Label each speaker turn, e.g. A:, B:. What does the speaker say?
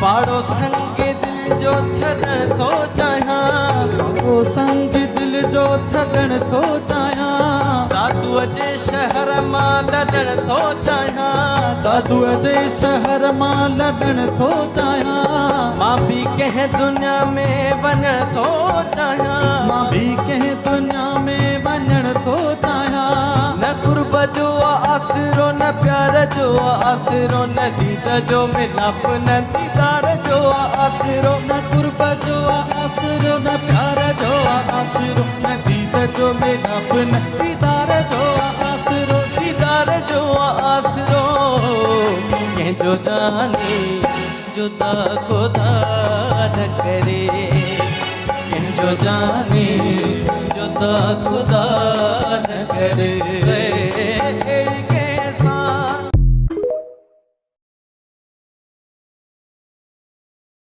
A: पाड़ो संग दिल जो छॾण थो चाहियां,
B: पाड़ो संग दिल जो छॾण थो चाहियां,
A: दादूअ जे शहर मां लॾण थो चाहियां,
B: दादूअ जे शहर मां लॾण थो चाहियां,
A: मां भी कंहिं दुनिया में वञण थो चाहियां,
B: मां भी कंहिं दुनिया में वञण थो चाहियां,
A: न कुर्ब जो आसरो न प्यार जो आसरो, न दीद जो मिलाप न दीदार जो आसरो,
B: न कुर्ब जो आसरो न प्यार जो आसरो, न दीद जो मिलाप न दीदार जो आसरो,
A: दीदार जो आसरो कंहिंजो जाने जुदा खुदा न करे, कंहिंजो जाने जुदा खुदा न करे।